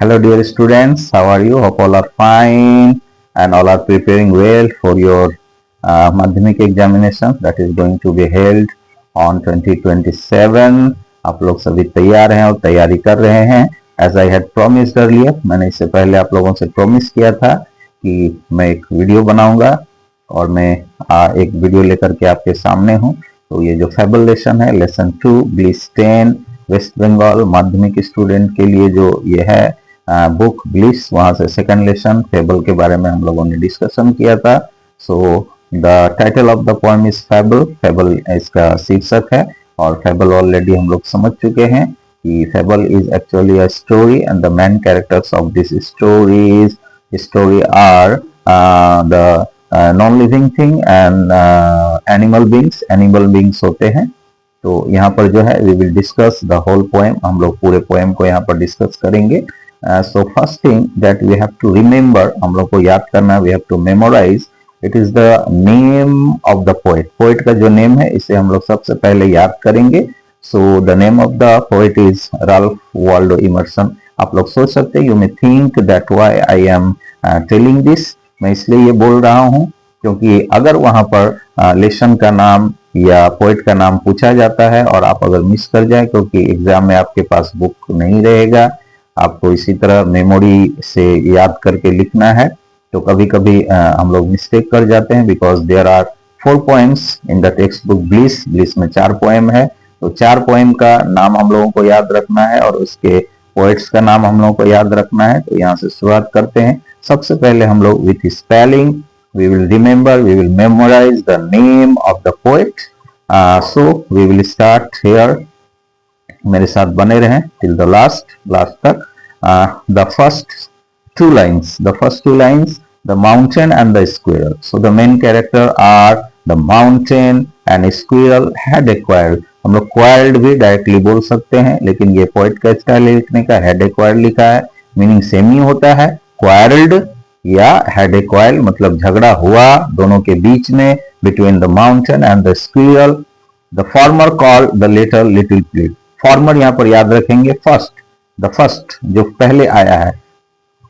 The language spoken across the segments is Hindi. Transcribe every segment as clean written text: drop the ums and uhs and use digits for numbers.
Hello dear students, how are you? Hope all are fine and all are preparing well for your Madhyamik examination that is going to be held on 2027. आप लोग सभी तैयार हैं और तैयारी कर रहे हैं. As I had promised earlier, मैंने इससे पहले आप लोगों से प्रॉमिस किया था कि मैं एक वीडियो बनाऊंगा और मैं एक वीडियो लेकर के आपके सामने हूं. तो ये जो फेबल लेसन है, लेसन 2 ग्लिस 10 वेस्ट बंगाल माध्यमिक स्टूडेंट के लिए जो ये है बुक ग्लिस, वहां से सेकंड लेसन फेबल के बारे में हम लोगों ने डिस्कशन किया था. So the title of the poem is fable. Fable इसका शीर्षक है और फेबल ऑलरेडी हम लोग समझ चुके हैं कि fable is actually a story and the main characters of this story are the non living thing and animal beings होते हैं. तो यहाँ पर जो है we will discuss the whole poem. हम लोग पूरे पोएम को यहाँ पर डिस्कस करेंगे. So first thing that we have to remember, हम लोग को याद करना, we have to memorise, it is the name of the poet. Poet का जो नेम है इसे हम लोग सबसे पहले याद करेंगे. So the name of the poet is Ralph Waldo immersion. आप लोग सोच सकते हैं, you may think that why I am telling this. मैं इसलिए ये बोल रहा हूँ क्योंकि अगर वहां पर लेसन का नाम या पोएट का नाम पूछा जाता है और आप अगर मिस कर जाए, क्योंकि एग्जाम में आपके पास बुक नहीं रहेगा, आपको इसी तरह मेमोरी से याद करके लिखना है, तो कभी कभी हम लोग मिस्टेक कर जाते हैं. Because there are 4 poems in the text book ग्लिस. ग्लिस में 4 पोएम है, तो 4 पोएम का नाम हम लोगों को याद रखना है और उसके पोएट्स का नाम हम लोगों को याद रखना है. तो यहाँ से शुरुआत करते हैं. सबसे पहले हम लोग with spelling we will remember, we will memorize the name of the poet. So we will start here. मेरे साथ बने रहें till the last तक. The first two lines, the mountain and the squirrel. So the main character are the mountain and squirrel had acquired. हम लोग quarreled भी डायरेक्टली बोल सकते हैं, लेकिन ये poet का स्टाइल लिखने का had acquired लिखा है. मीनिंग सेम ही होता है. quarreled या had a quarrel मतलब झगड़ा हुआ दोनों के बीच में, between the mountain and the squirrel. The farmer called the latter little pig. farmer यहाँ पर याद रखेंगे first, the first जो पहले आया है,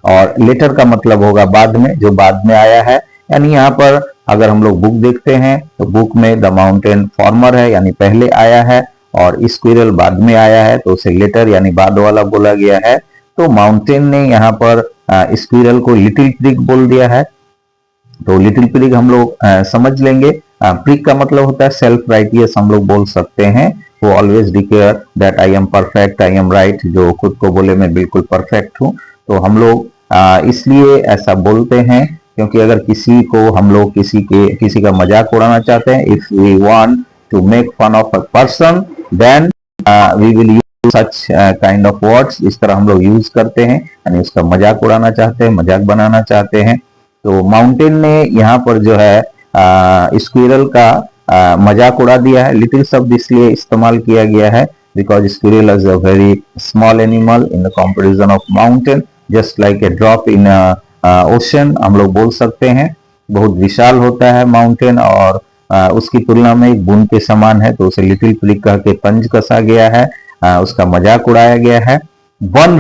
और later का मतलब होगा बाद में, जो बाद में आया है. यानी यहाँ पर अगर हम लोग बुक देखते हैं तो बुक में the mountain farmer है यानी पहले आया है, और squirrel बाद में आया है तो उसे later यानी बाद वाला बोला गया है. तो माउंटेन ने यहाँ पर स्क्विरल को लिटिल प्रिग बोल दिया है. तो लिटिल प्रिग हम लोग समझ लेंगे. प्रिग का मतलब होता है सेल्फ राइटियस, हम लोग बोल सकते हैं. वो always declare that I M perfect, I am right, जो खुद को बोले मैं बिल्कुल परफेक्ट हूँ. तो हम लोग इसलिए ऐसा बोलते हैं क्योंकि अगर किसी को हम लोग किसी का मजाक उड़ाना चाहते हैं, if we want to make fun of a person then we will such kind of words. इस तरह हम लोग यूज करते हैं, यानी उसका मजाक उड़ाना चाहते हैं, मजाक बनाना चाहते हैं. तो माउंटेन ने यहाँ पर जो है स्क्विरल का मजाक उड़ा दिया है. लिटिल शब्द इसलिए इस्तेमाल किया गया है because squirrel is a very small animal in the comparison of mountain, just like a drop in ocean. हम लोग बोल सकते हैं बहुत विशाल होता है माउंटेन और उसकी तुलना में एक बूंद के समान है, तो उसे लिटिल प्रिग कह के तंज कसा गया है, उसका मजाक उड़ाया गया है. वन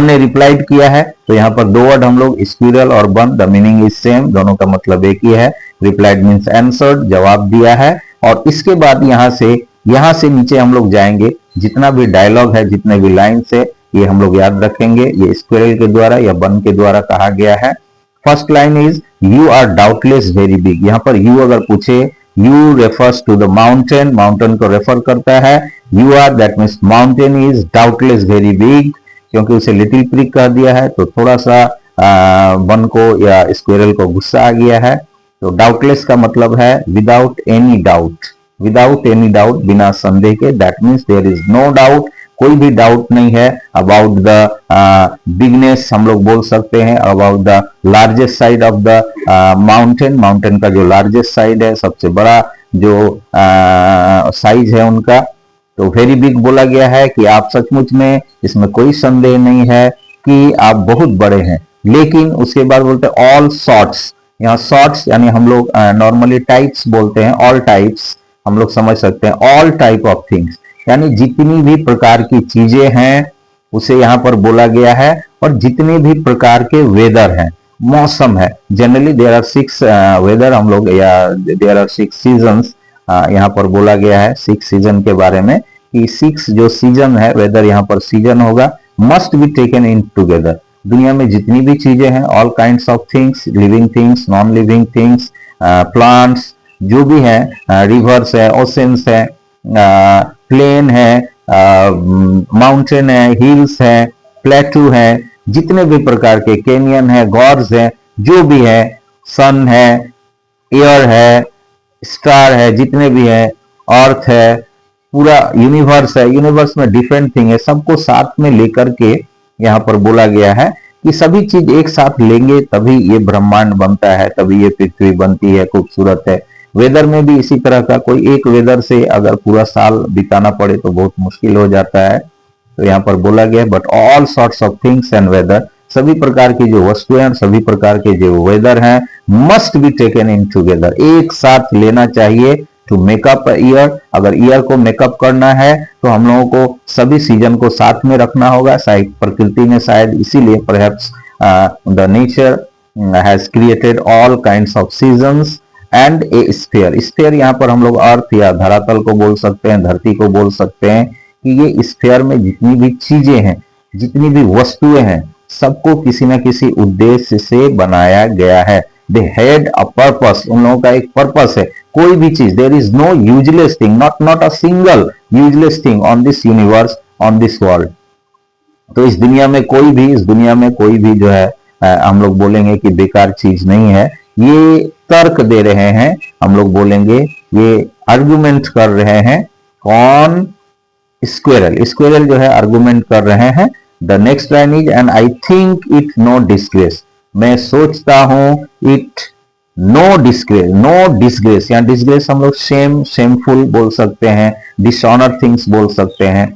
ने रिप्लाइड किया है. तो यहाँ पर 2 वर्ड हम लोग स्क्विरल और one, the meaning is same, दोनों का मतलब एक ही है. रिप्लाइड मीन्स आंसर्ड, जवाब दिया है. और इसके बाद यहाँ से नीचे हम लोग जाएंगे. जितना भी डायलॉग है, जितने भी लाइन्स है, ये हम लोग याद रखेंगे. ये स्क्विरल के द्वारा या वन के द्वारा कहा गया है. First line is you are doubtless very big. यहाँ पर यू अगर पूछे, you refers to the mountain, mountain को रेफर करता है. You are that means mountain is doubtless very big, क्योंकि उसे लिटिल प्रिग कह दिया है तो थोड़ा सा वन को या स्क्विरल को गुस्सा आ गया है. तो डाउटलेस का मतलब है विदाउट एनी डाउट, बिना संदेह के. That means there is no doubt, कोई भी डाउट नहीं है. अबाउट द बिगनेस हम लोग बोल सकते हैं, about the largest side of the mountain का जो लार्जेस्ट साइड है, सबसे बड़ा जो साइज है उनका. तो वेरी बिग बोला गया है कि आप सचमुच में, इसमें कोई संदेह नहीं है कि आप बहुत बड़े हैं. लेकिन उसके बाद बोलते हैं ऑल सॉर्ट्स. यहाँ सॉर्ट्स यानी हम लोग नॉर्मली टाइप्स बोलते हैं, ऑल टाइप्स हम लोग समझ सकते हैं. ऑल टाइप ऑफ थिंग्स यानी जितनी भी प्रकार की चीजें हैं उसे यहाँ पर बोला गया है। और जितने भी प्रकार के वेदर हैं, मौसम है, जनरली देयर आर 6 वेदर हम लोग, या देयर आर 6 सीजन्स, यहाँ पर बोला गया है 6 सीजन के बारे में, कि 6 जो सीजन है, वेदर यहाँ पर सीजन होगा, must be taken in together. दुनिया में जितनी भी चीजें हैं, all kinds of things, living things, non living things, plants, जो भी है, रिवर्स है, ओशंस है, प्लेन है, माउंटेन है, हिल्स है, प्लेटू है, जितने भी प्रकार के कैनियन है, गॉर्स है, जो भी है, सन है, एयर है, स्टार है, जितने भी है, अर्थ है, पूरा यूनिवर्स है, यूनिवर्स में डिफरेंट थिंग है, सबको साथ में लेकर के यहाँ पर बोला गया है कि सभी चीज एक साथ लेंगे तभी ये ब्रह्मांड बनता है, तभी ये पृथ्वी बनती है, खूबसूरत है। वेदर में भी इसी तरह का, कोई एक वेदर से अगर पूरा साल बिताना पड़े तो बहुत मुश्किल हो जाता है। तो यहाँ पर बोला गया है, but all sorts of things and weather, सभी प्रकार की जो वस्तुएं हैं, सभी प्रकार के जो वेदर हैं, must be taken in together, एक साथ लेना चाहिए टू मेकअप ईयर। अगर ईयर को मेकअप करना है तो हम लोगों को सभी सीजन को साथ में रखना होगा। शायद प्रकृति ने शायद इसीलिए perhaps the nature has created all kinds of seasons and A sphere. Sphere यहाँ पर हम लोग अर्थ या धरातल को बोल सकते हैं, धरती को बोल सकते हैं, कि ये स्फीयर में जितनी भी चीजें हैं, जितनी भी वस्तुएं हैं, सबको किसी न किसी उद्देश्य से बनाया गया है। दे हैड अ पर्पस, उन लोगों का एक पर्पस है। कोई भी चीज, there is no useless thing, not a single useless thing on this universe, on this world. तो इस दुनिया में कोई भी जो है हम लोग बोलेंगे कि बेकार चीज नहीं है। ये तर्क दे रहे हैं, हम लोग बोलेंगे ये आर्गुमेंट कर रहे हैं। कौन? स्क्वेरल जो है आर्गुमेंट कर रहे हैं। The next line is, and I think it no disgrace, मैं सोचता हूं इट नो डिस्ग्रेस, या डिस्ग्रेस हम लोग शेमफुल बोल सकते हैं, डिसऑनर थिंग्स बोल सकते हैं।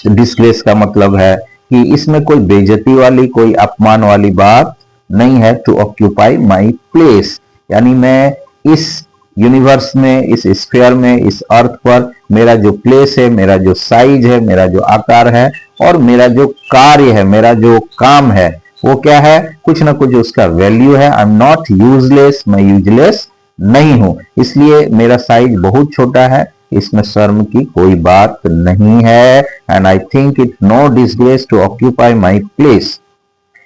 डिस्ग्रेस का मतलब है कि इसमें कोई बेइज्जती वाली, कोई अपमान वाली बात नहीं है। टू ऑक्यूपाई माई प्लेस, यानी मैं इस यूनिवर्स में, इस स्फीयर में, इस अर्थ पर मेरा जो प्लेस है, मेरा जो साइज है, मेरा जो आकार है, और मेरा जो कार्य है, मेरा जो काम है, वो क्या है? कुछ ना कुछ उसका वैल्यू है। आई एम नॉट यूजलेस, मैं यूजलेस नहीं हूं, इसलिए मेरा साइज बहुत छोटा है, इसमें शर्म की कोई बात नहीं है। And I think it no disgrace to occupy my place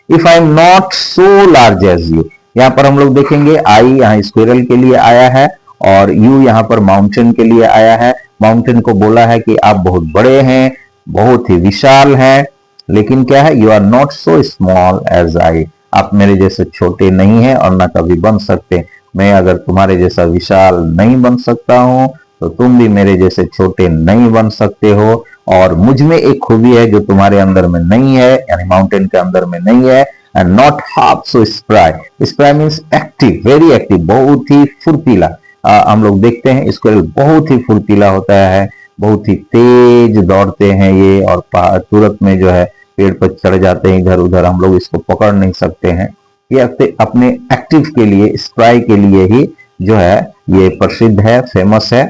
if I am not so large as you. यहाँ पर हम लोग देखेंगे, आई यहाँ स्क्विरल के लिए आया है, और यू यहाँ पर माउंटेन के लिए आया है। माउंटेन को बोला है कि आप बहुत बड़े हैं, बहुत ही विशाल हैं, लेकिन क्या है? You are not so small as I, आप मेरे जैसे छोटे नहीं हैं और ना कभी बन सकते। मैं अगर तुम्हारे जैसा विशाल नहीं बन सकता हूं, तो तुम भी मेरे जैसे छोटे नहीं बन सकते हो। और मुझ में एक खूबी है जो तुम्हारे अंदर में नहीं है, यानी माउंटेन के अंदर में नहीं है। And not half so spry, spry means active, very active, बहुत ही फुर्तीला। हम लोग देखते हैं स्क्विरल बहुत ही फुर्तीला होता है, बहुत ही तेज दौड़ते हैं ये, और तुरंत में जो है पेड़ पर चढ़ जाते हैं, इधर उधर, हम लोग इसको पकड़ नहीं सकते हैं। ये अपने एक्टिव के लिए, स्प्राई के लिए ही जो है ये प्रसिद्ध है, फेमस है।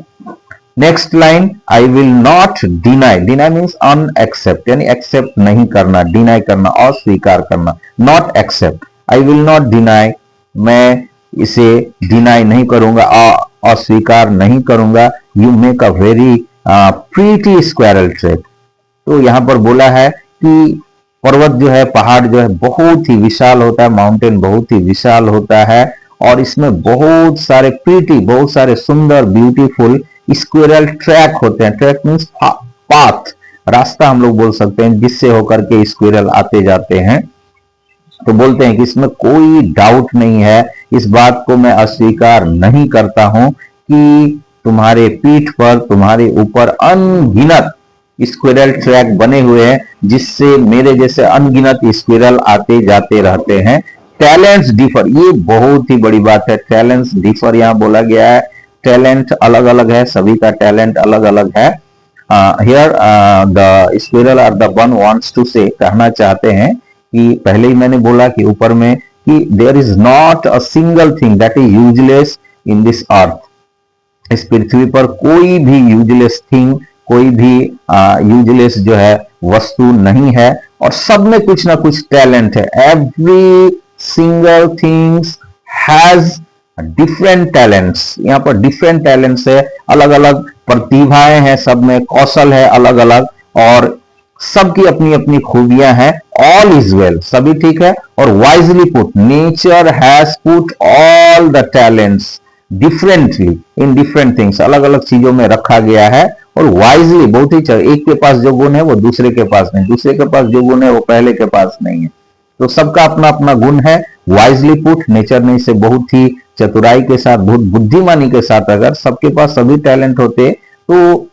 Next line, I will not deny, deny means unaccept, यानी एक्सेप्ट नहीं करना, डिनाई करना, अस्वीकार करना, not accept. I will not deny, मैं इसे डिनाई नहीं करूंगा, अस्वीकार नहीं करूंगा। You make a very pretty squirrel track. तो यहां पर बोला है कि पर्वत जो है, पहाड़ जो है, बहुत ही विशाल होता है, माउंटेन बहुत ही विशाल होता है, और इसमें बहुत सारे प्रीटी, बहुत सारे सुंदर, ब्यूटीफुल स्क्विरल ट्रैक होते हैं। ट्रैक मीन्स पाथ, रास्ता हम लोग बोल सकते हैं, जिससे होकर के स्क्विरल आते जाते हैं। तो बोलते हैं कि इसमें कोई डाउट नहीं है, इस बात को मैं अस्वीकार नहीं करता हूं कि तुम्हारे पीठ पर, तुम्हारे ऊपर अनगिनत स्क्विरल ट्रैक बने हुए हैं, जिससे मेरे जैसे अनगिनत स्क्विरल आते जाते रहते हैं। टैलेंट्स डिफर, ये बहुत ही बड़ी बात है। टैलेंट्स डिफर यहाँ बोला गया है, टैलेंट अलग अलग है, सभी का टैलेंट अलग अलग है। Here the squirrel are the one wants to say, कहना चाहते हैं कि पहले ही मैंने बोला कि ऊपर में कि there is not a single thing that is useless in this earth. इस पृथ्वी पर कोई भी यूजलेस थिंग, कोई भी यूजलेस जो है वस्तु नहीं है, और सब में कुछ ना कुछ टैलेंट है। Every single things has different talents. यहाँ पर डिफरेंट टैलेंट्स है, अलग अलग प्रतिभाएं हैं, सब में कौशल है अलग अलग, और सबकी अपनी अपनी खूबियां हैं। ऑल इज वेल, सभी ठीक है। और wisely put, nature has put all the talents differently in different things, अलग अलग चीजों में रखा गया है। और वाइजली, बहुत ही एक के पास जो गुण है वो दूसरे के पास नहीं, दूसरे के पास जो गुण है वो पहले के पास नहीं है, तो सबका अपना अपना गुण है। वाइजली पुट, नेचर ने इसे बहुत ही चतुराई के साथ, बहुत बुद्धिमानी के साथ, अगर सबके पास सभी टैलेंट होते तो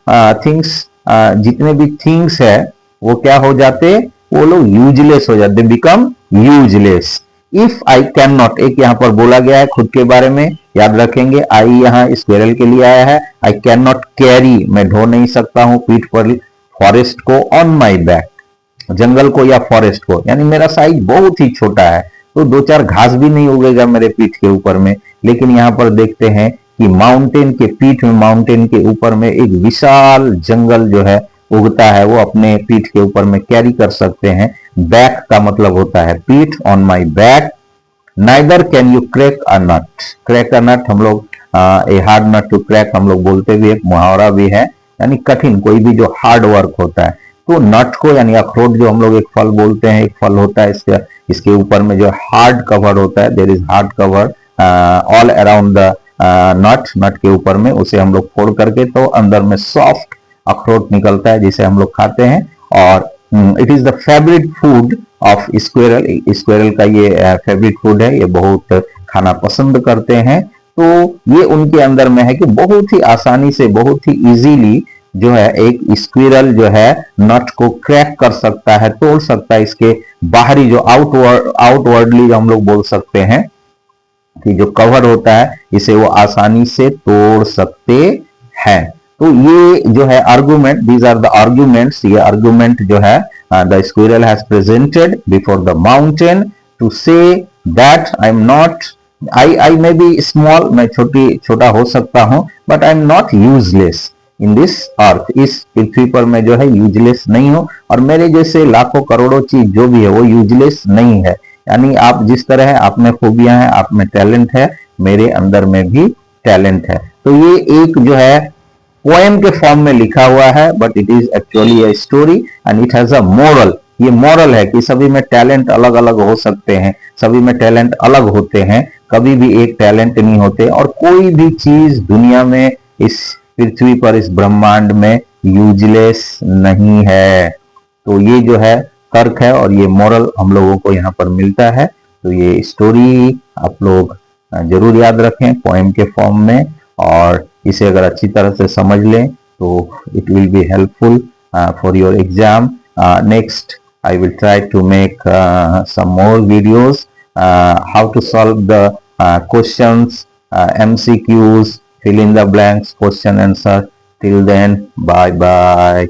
थिंग्स, जितने भी थिंग्स है वो क्या हो जाते, वो लोग यूजलेस हो जाते, become useless. If I can not, एक यहां पर बोला गया है खुद के बारे में, याद रखेंगे। आई यहां स्क्वेरल के लिए आया है। आई कैन नॉट कैरी, मैं ढो नहीं सकता हूं पीठ पर फॉरेस्ट को, ऑन माई बैक, जंगल को या फॉरेस्ट को, यानी मेरा साइज बहुत ही छोटा है, तो दो चार घास भी नहीं उगेगा मेरे पीठ के ऊपर में। लेकिन यहाँ पर देखते हैं कि माउंटेन के पीठ में, माउंटेन के ऊपर में एक विशाल जंगल जो है उगता है, वो अपने पीठ के ऊपर में कैरी कर सकते हैं। बैक का मतलब होता है पीठ, on my back. Neither can you crack a nut, crack a nut हम लोग, a hard nut to crack हम लोग बोलते भी, एक मुहावरा भी है, यानी कठिन, कोई भी जो हार्ड वर्क होता है। तो नट को, यानी अखरोट जो हम लोग एक फल बोलते हैं, एक फल होता है, इसके ऊपर में जो हार्ड कवर होता है, there is hard cover all around the nut, nut के ऊपर में, उसे हम लोग फोड़ करके तो अंदर में सॉफ्ट अखरोट निकलता है जिसे हम लोग खाते हैं। और it is the favourite food of squirrel, squirrel का ये फेवरेट फूड है, ये बहुत खाना पसंद करते हैं। तो ये उनके अंदर में है कि बहुत ही आसानी से, बहुत ही इजीली जो है एक स्क्विरल जो है नट को क्रैक कर सकता है, तोड़ सकता है। इसके बाहरी जो आउटवर्डली जो हम लोग बोल सकते हैं कि जो कवर होता है, इसे वो आसानी से तोड़ सकते हैं। तो ये जो है argument, these are the arguments, ये आर्गुमेंट जो है the squirrel has presented before the mountain to say that I am not, I may be small, मैं छोटा हो सकता हूं, but I am not useless in this earth, इस पृथ्वी पर मैं जो है यूजलेस नहीं हूं, और मेरे जैसे लाखों करोड़ों चीज जो भी है वो यूजलेस नहीं है। यानी आप जिस तरह है, आप में खूबियां हैं, आप में टैलेंट है, मेरे अंदर में भी टैलेंट है। तो ये एक जो है पोएम के फॉर्म में लिखा हुआ है, but it is actually a story and it has a moral. ये मॉरल है कि सभी में टैलेंट अलग अलग हो सकते हैं, सभी में टैलेंट अलग होते हैं, कभी भी एक टैलेंट नहीं होते, और कोई भी चीज दुनिया में, इस पृथ्वी पर, इस ब्रह्मांड में यूजलेस नहीं है। तो ये जो है तर्क है और ये मॉरल हम लोगों को यहाँ पर मिलता है। तो ये स्टोरी आप लोग जरूर याद रखें पोएम के फॉर्म में, और इसे अगर अच्छी तरह से समझ लें तो it will be helpful for your exam. Next I will try to make some more videos how to solve the questions, MCQs, fill in the blanks, question answer. Till then, bye bye.